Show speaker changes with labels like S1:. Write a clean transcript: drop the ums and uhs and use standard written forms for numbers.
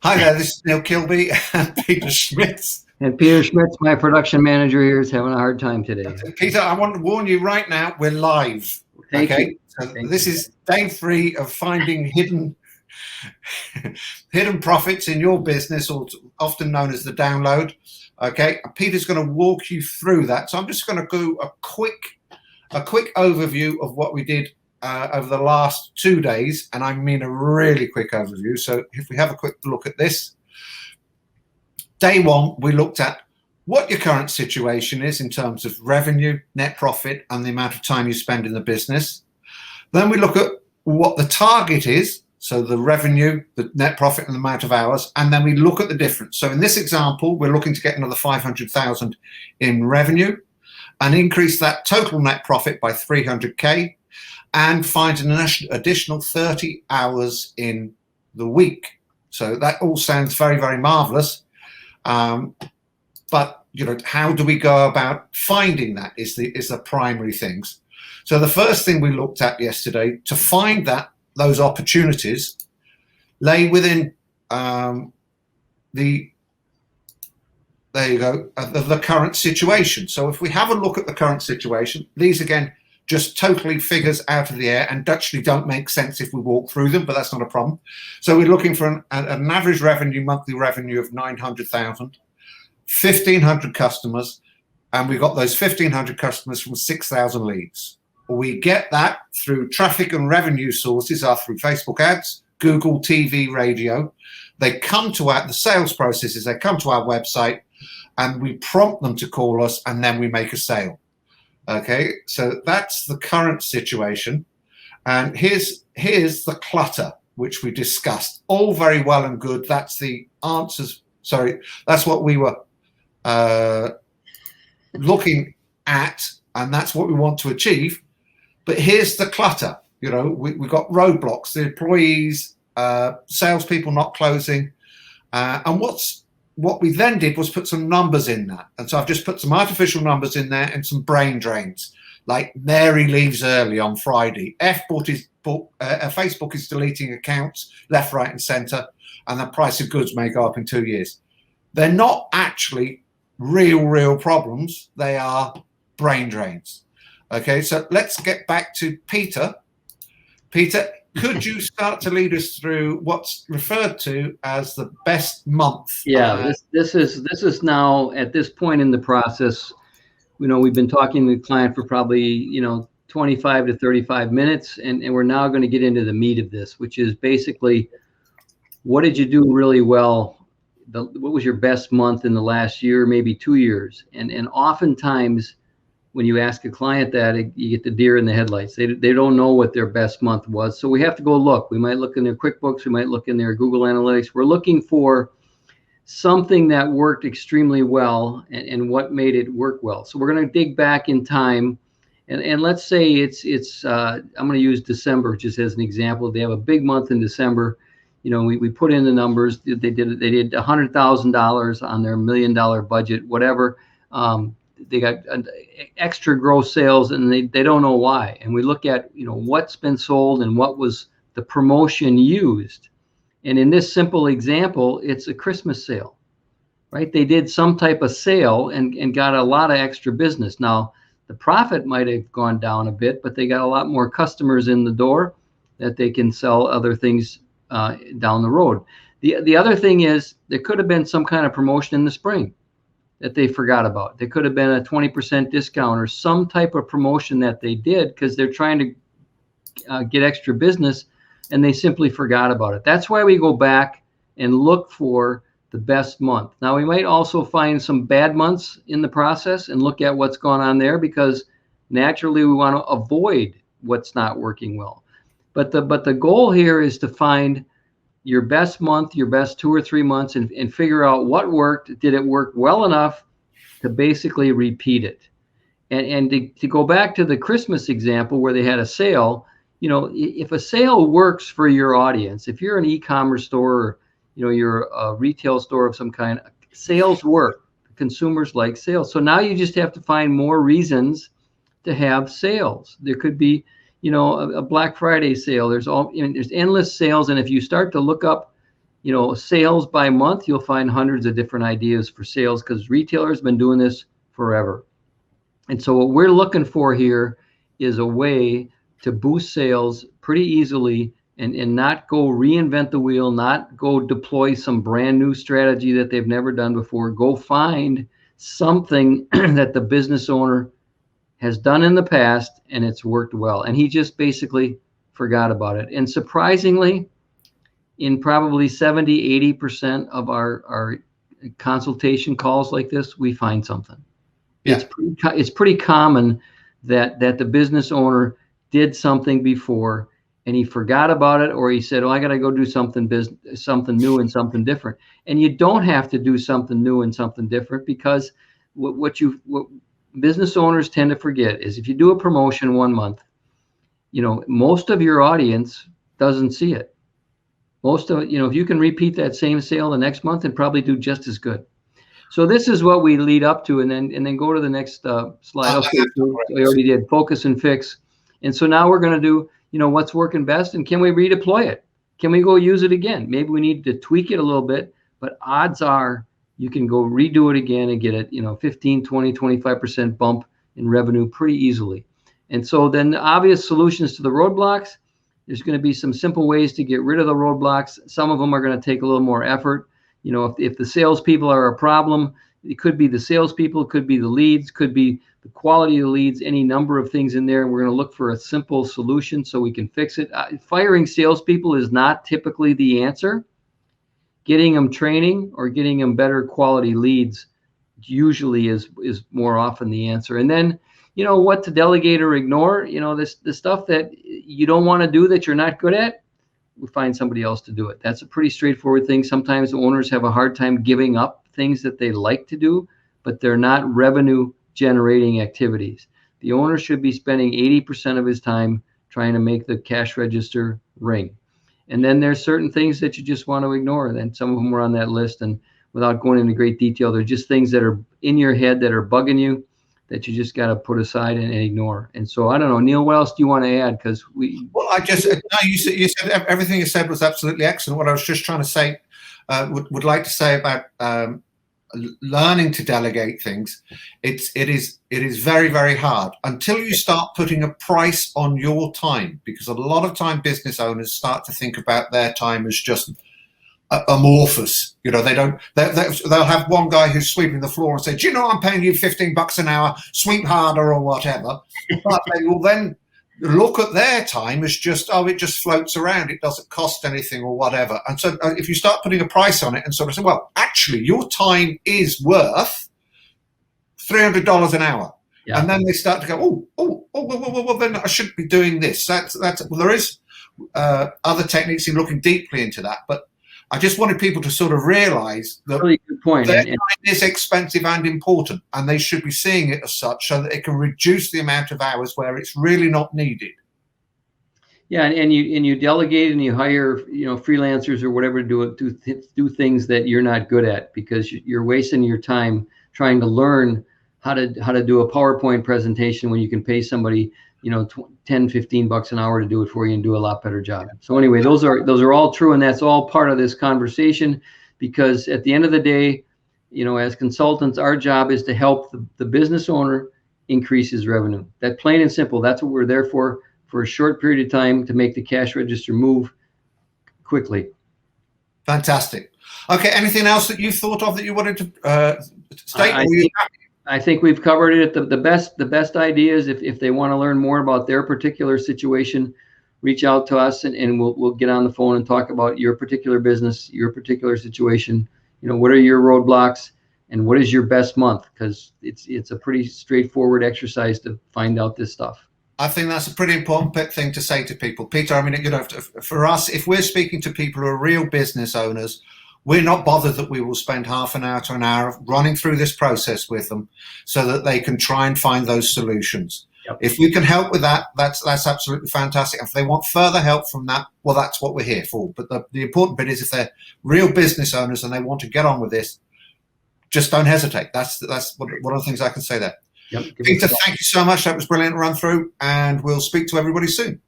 S1: Hi there, this is Neil Kilby and Peter Schmitz.
S2: And Peter Schmitz, my production manager here, is having a hard time today.
S1: Peter, I want to warn you right now, we're live.
S2: Thank
S1: Okay,
S2: you.
S1: so
S2: Thank
S1: this
S2: you.
S1: is day 3 of finding hidden profits in your business, or often known as the download. Okay, Peter's going to walk you through that. So I'm just going to do a quick overview of what we did over the last 2 days, and I mean a really quick overview. So if we have a quick look at this, day 1, we looked at what your current situation is in terms of revenue, net profit, and the amount of time you spend in the business. Then we look at what the target is, so the revenue, the net profit, and the amount of hours, and then we look at the difference. So in this example, we're looking to get another 500,000 in revenue and increase that total net profit by 300k and find an additional 30 hours in the week. So that all sounds very, very marvelous. But how do we go about finding that is the primary things. So the first thing we looked at yesterday to find those opportunities lay within the current situation. So if we have a look at the current situation, these again just totally figures out of the air and actually don't make sense if we walk through them, but that's not a problem. So we're looking for an average monthly revenue of 900,000. 1,500 customers, and we got those 1,500 customers from 6,000 leads. We get that through traffic and revenue sources are through Facebook ads, Google, TV, radio. They come to the sales processes, they come to our website, and we prompt them to call us, and then we make a sale. Okay, so that's the current situation. And here's the clutter, which we discussed. All very well and good. That's the answers. Sorry, that's what we were looking at, and that's what we want to achieve. But here's the clutter. We've got roadblocks, the employees, salespeople not closing, and what we then did was put some numbers in that. And so I've just put some artificial numbers in there and some brain drains, like Mary leaves early on Friday. Facebook is deleting accounts left, right, and center, and the price of goods may go up in 2 years. They're not actually real problems. They are brain drains. Okay, so let's get back to Peter. Peter, could you start to lead us through what's referred to as the best month?
S2: Yeah, this is now at this point in the process. We've been talking to the client for probably 25 to 35 minutes, and we're now going to get into the meat of this, which is basically what did you do really well? What was your best month in the last year, maybe 2 years? And oftentimes when you ask a client that, you get the deer in the headlights. They don't know what their best month was. So we have to go look. We might look in their QuickBooks. We might look in their Google Analytics. We're looking for something that worked extremely well and what made it work well. So we're going to dig back in time. And let's say it's I'm going to use December just as an example. They have a big month in December. We put in the numbers. They did $100,000 on their $1 million budget, whatever. They got extra gross sales, and they don't know why. And we look at what's been sold and what was the promotion used. And in this simple example, it's a Christmas sale, right? They did some type of sale and got a lot of extra business. Now, the profit might have gone down a bit, but they got a lot more customers in the door that they can sell other things down the road. The other thing is there could have been some kind of promotion in the spring that they forgot about. There could have been a 20% discount or some type of promotion that they did because they're trying to get extra business, and they simply forgot about it. That's why we go back and look for the best month. Now, we might also find some bad months in the process and look at what's going on there, because naturally we want to avoid what's not working well. But the goal here is to find your best month, your best 2 or 3 months, and figure out what worked. Did it work well enough to basically repeat it? And to go back to the Christmas example where they had a sale, if a sale works for your audience, if you're an e-commerce store, or, you're a retail store of some kind, sales work. Consumers like sales. So now you just have to find more reasons to have sales. There could be a Black Friday sale. There's endless sales. And if you start to look up sales by month, you'll find hundreds of different ideas for sales because retailers have been doing this forever. And so what we're looking for here is a way to boost sales pretty easily and not go reinvent the wheel, not go deploy some brand new strategy that they've never done before. Go find something that the business owner has done in the past and it's worked well. And he just basically forgot about it. And surprisingly, in probably 70, 80% of our consultation calls like this, we find something. Yeah. It's pretty common that the business owner did something before and he forgot about it, or he said, "Oh, I got to go do something new and something different." And you don't have to do something new and something different, because what business owners tend to forget is if you do a promotion 1 month, most of your audience doesn't see it. Most of it, if you can repeat that same sale the next month and probably do just as good. So this is what we lead up to, and then go to the next slide. Okay, so we already did focus and fix, and so now we're going to do what's working best, and can we redeploy it? Can we go use it again? Maybe we need to tweak it a little bit, but odds are you can go redo it again and get it 15, 20, 25% bump in revenue pretty easily. And so then the obvious solutions to the roadblocks, there's going to be some simple ways to get rid of the roadblocks. Some of them are going to take a little more effort. If the salespeople are a problem, it could be the salespeople, it could be the leads, could be the quality of the leads, any number of things in there. And we're going to look for a simple solution so we can fix it. Firing salespeople is not typically the answer. Getting them training or getting them better quality leads usually is more often the answer. And then, what to delegate or ignore, the stuff that you don't want to do that you're not good at, we find somebody else to do it. That's a pretty straightforward thing. Sometimes owners have a hard time giving up things that they like to do, but they're not revenue generating activities. The owner should be spending 80% of his time trying to make the cash register ring. And then there's certain things that you just want to ignore. Then some of them were on that list, and without going into great detail, they're just things that are in your head that are bugging you that you just got to put aside and ignore. And so I don't know, Neil, what else do you want to add? Because
S1: you said everything you said was absolutely excellent. What I was just trying to say, would like to say about learning to delegate things, it is very, very hard until you start putting a price on your time, because a lot of time business owners start to think about their time as just amorphous. They'll have one guy who's sweeping the floor and say, "Do you know I'm paying you $15 an hour, sweep harder," or whatever. But they will then look at their time as just, it just floats around, it doesn't cost anything or whatever. And so if you start putting a price on it and sort of say, well, actually your time is worth $300 an hour. Yeah. And then they start to go, well, then I shouldn't be doing this. There is other techniques in looking deeply into that, but I just wanted people to sort of realize that
S2: really good point.
S1: Their time is expensive and important, and they should be seeing it as such so that it can reduce the amount of hours where it's really not needed.
S2: Yeah, and you delegate and you hire freelancers or whatever to do things that you're not good at, because you're wasting your time trying to learn how to do a PowerPoint presentation when you can pay somebody $10, $15 an hour to do it for you and do a lot better job. So anyway, those are all true, and that's all part of this conversation, because at the end of the day, as consultants, our job is to help the business owner increase his revenue. That plain and simple. That's what we're there for a short period of time, to make the cash register move quickly.
S1: Fantastic. Okay, anything else that you thought of that you wanted to state?
S2: I think we've covered it. The best ideas, if they want to learn more about their particular situation, reach out to us and we'll get on the phone and talk about your particular business, your particular situation. What are your roadblocks and what is your best month? Because it's a pretty straightforward exercise to find out this stuff.
S1: I think that's a pretty important thing to say to people. Peter, I mean, for us, if we're speaking to people who are real business owners, we're not bothered that we will spend half an hour to an hour running through this process with them so that they can try and find those solutions. Yep. If we can help with that, that's absolutely fantastic. If they want further help from that, well, that's what we're here for. But the important bit is, if they're real business owners and they want to get on with this, just don't hesitate. That's one of the things I can say there. Yep. Peter, thank you so much. That was brilliant run through, and we'll speak to everybody soon.